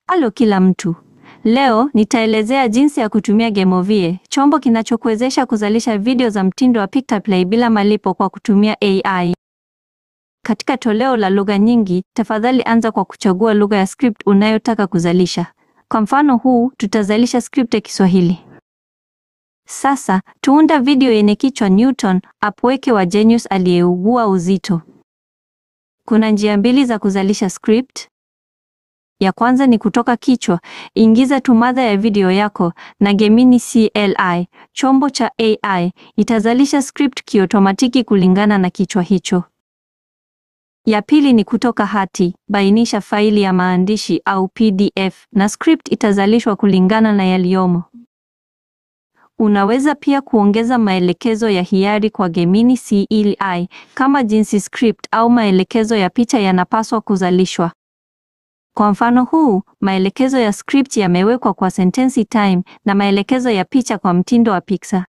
Halo kila mtu. Leo nitaelezea jinsi ya kutumia Gamovie, chombo kinachokuwezesha kuzalisha video za mtindo wa Pictoplay bila malipo kwa kutumia AI. Katika toleo la lugha nyingi, tafadhali anza kwa kuchagua lugha ya script unayotaka kuzalisha. Kwa mfano huu, tutazalisha script ya Kiswahili. Sasa, tuunda video yenye kichwa Newton, upweke wa genius aliyeugua uzito. Kuna njia mbili za kuzalisha script. Ya kwanza ni kutoka kichwa, ingiza tu mada ya video yako na Gemini CLI, chombo cha AI, itazalisha script kiotomatiki kulingana na kichwa hicho. Ya pili ni kutoka hati, bainisha faili ya maandishi au PDF na script itazalishwa kulingana na yaliyomo. Unaweza pia kuongeza maelekezo ya hiari kwa Gemini CLI kama jinsi script au maelekezo ya picha yanapaswa kuzalishwa. Kwa mfano huu, maelekezo ya script yamewekwa kwa sentensi time na maelekezo ya picha kwa mtindo wa Pixar.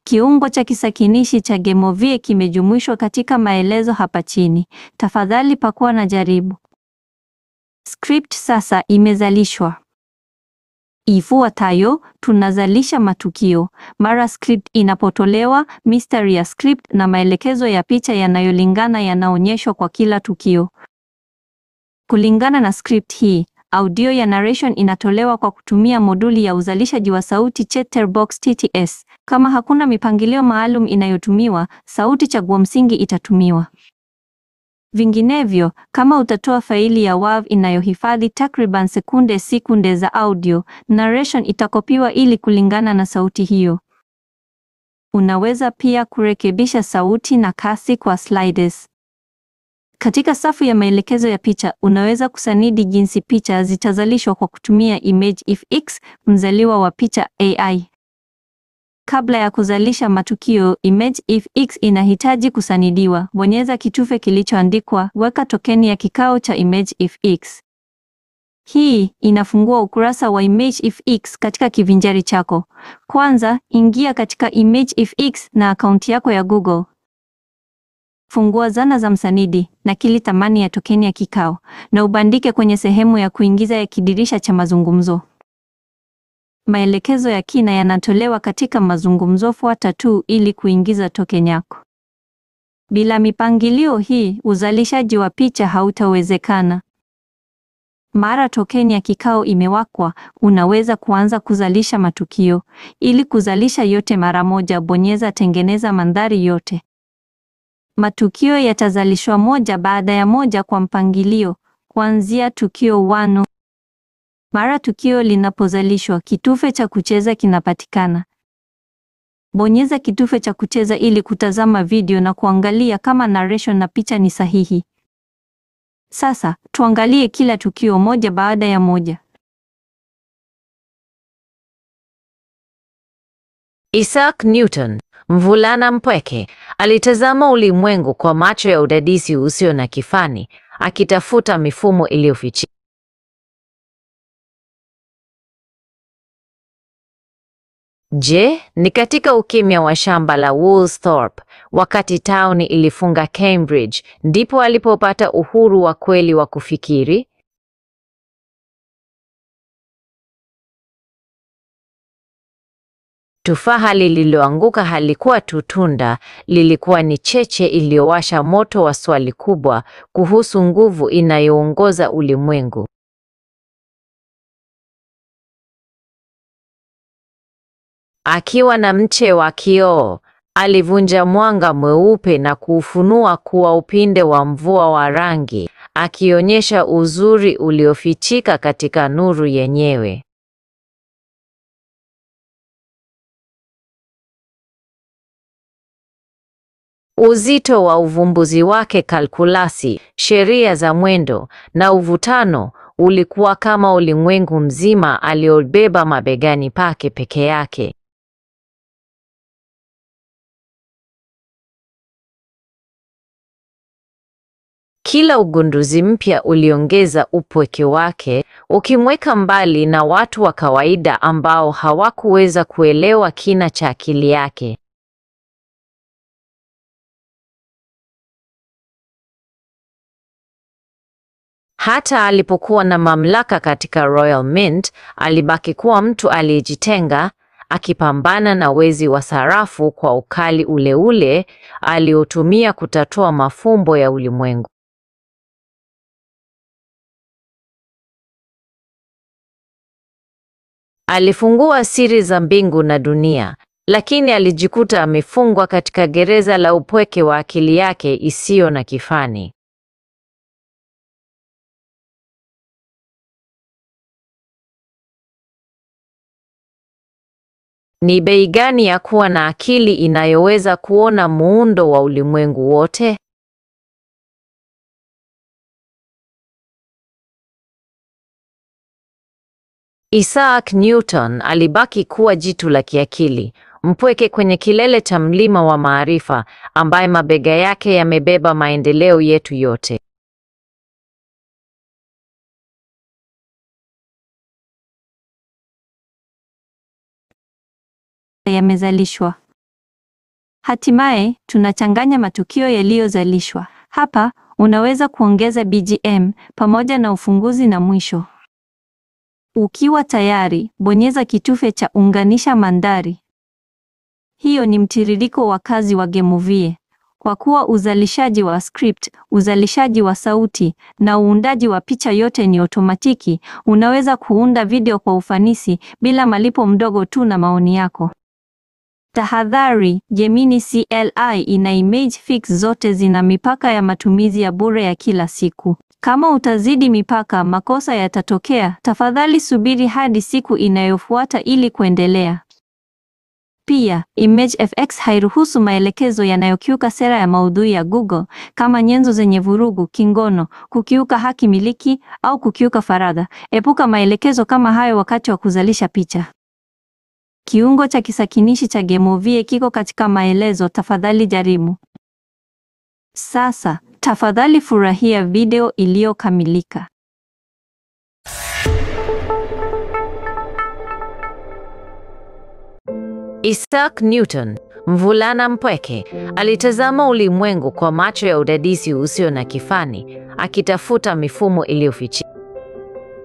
Kiungo cha kisakinishi cha Gamovie kimejumuishwa katika maelezo hapa chini. Tafadhali pakua na jaribu. Script sasa imezalishwa. Ifuatayo, tunazalisha matukio. Mara script inapotolewa, mistari ya script na maelekezo ya picha yanayolingana yanaonyeshwa kwa kila tukio. Kulingana na script hii, audio ya narration inatolewa kwa kutumia moduli ya uzalishaji wa sauti Chatterbox TTS. Kama hakuna mipangilio maalum inayotumiwa, sauti chaguo msingi itatumiwa. Vinginevyo, kama utatoa faili ya WAV inayohifadhi takriban sekunde za audio, narration itakopiwa ili kulingana na sauti hiyo. Unaweza pia kurekebisha sauti na kasi kwa sliders. Katika safu ya maelekezo ya picha, unaweza kusanidi jinsi picha zitazalishwa kwa kutumia ImageFX, mzaliwa wa picha AI. Kabla ya kuzalisha matukio, ImageFX inahitaji kusanidiwa. Bonyeza kitufe kilichoandikwa weka tokeni ya kikao cha ImageFX. Hii inafungua ukurasa wa ImageFX katika kivinjari chako. Kwanza, ingia katika ImageFX na akaunti yako ya Google. Fungua zana za msanidi, nakili thamani ya tokeni ya kikao, na ubandike kwenye sehemu ya kuingiza ya kidirisha cha mazungumzo. Maelekezo ya kina yanatolewa katika mazungumzo. Fuata tu ili kuingiza tokeni yako. Bila mipangilio hii, uzalishaji wa picha hautawezekana. Mara tokeni ya kikao imewekwa, unaweza kuanza kuzalisha matukio. Ili kuzalisha yote mara moja, bonyeza tengeneza mandhari yote. Matukio yatazalishwa moja baada ya moja kwa mpangilio, kuanzia tukio 1. Mara tukio linapozalishwa, kitufe cha kucheza kinapatikana. Bonyeza kitufe cha kucheza ili kutazama video na kuangalia kama narration na picha ni sahihi. Sasa, tuangalie kila tukio moja baada ya moja. Isaac Newton, mvulana mpweke, alitazama ulimwengu kwa macho ya udadisi usio na kifani, akitafuta mifumo iliyofichika. Je, ni katika ukimya wa shamba la Woolsthorpe, wakati tauni ilifunga Cambridge, ndipo alipopata uhuru wa kweli wa kufikiri? Tufaha lililoanguka halikuwa tu tunda, lilikuwa ni cheche iliyowasha moto wa swali kubwa kuhusu nguvu inayoongoza ulimwengu. Akiwa na mche wa kioo, alivunja mwanga mweupe na kuufunua kuwa upinde wa mvua wa rangi, akionyesha uzuri uliofichika katika nuru yenyewe. Uzito wa uvumbuzi wake, kalkulasi, sheria za mwendo na uvutano, ulikuwa kama ulimwengu mzima aliobeba mabegani pake peke yake. Kila ugunduzi mpya uliongeza upweke wake, ukimweka mbali na watu wa kawaida ambao hawakuweza kuelewa kina cha akili yake. Hata alipokuwa na mamlaka katika Royal Mint, alibaki kuwa mtu aliyejitenga, akipambana na wezi wa sarafu kwa ukali ule ule aliotumia kutatua mafumbo ya ulimwengu. Alifungua siri za mbingu na dunia, lakini alijikuta amefungwa katika gereza la upweke wa akili yake isiyo na kifani. Ni bei gani ya kuwa na akili inayoweza kuona muundo wa ulimwengu wote? Isaac Newton alibaki kuwa jitu la kiakili, mpweke kwenye kilele cha mlima wa maarifa, ambaye mabega yake yamebeba maendeleo yetu yote. Yamezalishwa. Hatimaye tunachanganya matukio yaliyozalishwa. Hapa unaweza kuongeza BGM pamoja na ufunguzi na mwisho. Ukiwa tayari, bonyeza kitufe cha unganisha mandhari. Hiyo ni mtiririko wa kazi wa Gameovie. Kwa kuwa uzalishaji wa script, uzalishaji wa sauti na uundaji wa picha yote ni otomatiki, unaweza kuunda video kwa ufanisi bila malipo mdogo tu na maoni yako. Tahadhari, Gemini CLI na Image Fix zote zina mipaka ya matumizi ya bure ya kila siku. Kama utazidi mipaka, makosa yatatokea. Tafadhali subiri hadi siku inayofuata ili kuendelea. Pia, ImageFX hairuhusu maelekezo yanayokiuka sera ya maudhui ya Google, kama nyenzo zenye vurugu, kingono, kukiuka haki miliki au kukiuka faragha. Epuka maelekezo kama hayo wakati wa kuzalisha picha. Kiungo cha kisakinishi cha Gameovie kiko katika maelezo, tafadhali jaribu. Sasa, tafadhali furahia video iliyokamilika. Isaac Newton, mvulana mpweke, alitazama ulimwengu kwa macho ya udadisi usio na kifani, akitafuta mifumo iliyofichika.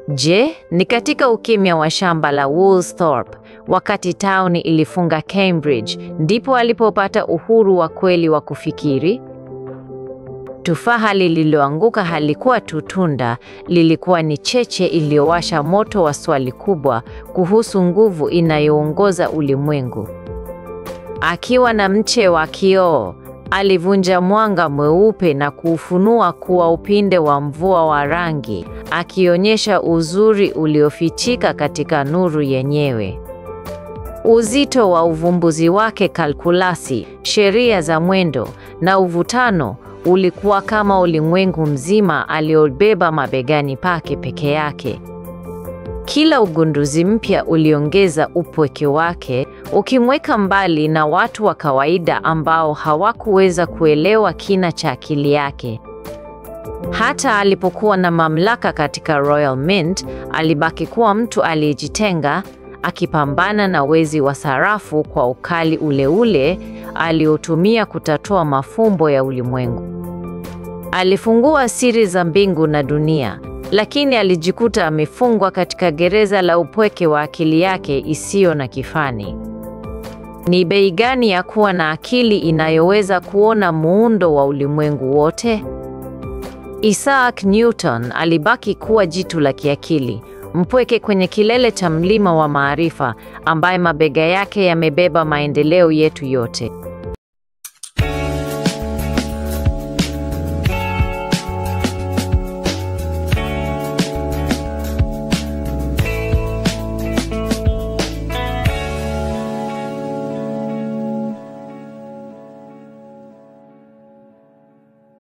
Je, ni katika ukimya wa shamba la Woolsthorpe, wakati tauni ilifunga Cambridge, ndipo alipopata uhuru wa kweli wa kufikiri? Tufaha lililoanguka halikuwa tu tunda, lilikuwa ni cheche iliyowasha moto wa swali kubwa kuhusu nguvu inayoongoza ulimwengu. Akiwa na mche wa kioo, alivunja mwanga mweupe na kuufunua kuwa upinde wa mvua wa rangi, akionyesha uzuri uliofichika katika nuru yenyewe. Uzito wa uvumbuzi wake, kalkulasi, sheria za mwendo na uvutano, ulikuwa kama ulimwengu mzima aliobeba mabegani pake peke yake. Kila ugunduzi mpya uliongeza upweke wake, ukimweka mbali na watu wa kawaida ambao hawakuweza kuelewa kina cha akili yake. Hata alipokuwa na mamlaka katika Royal Mint, alibaki kuwa mtu aliyejitenga, akipambana na wezi wa sarafu kwa ukali ule ule aliotumia kutatua mafumbo ya ulimwengu. Alifungua siri za mbingu na dunia, lakini alijikuta amefungwa katika gereza la upweke wa akili yake isiyo na kifani. Ni bei gani ya kuwa na akili inayoweza kuona muundo wa ulimwengu wote? Isaac Newton alibaki kuwa jitu la kiakili, mpweke kwenye kilele cha mlima wa maarifa, ambaye mabega yake yamebeba maendeleo yetu yote.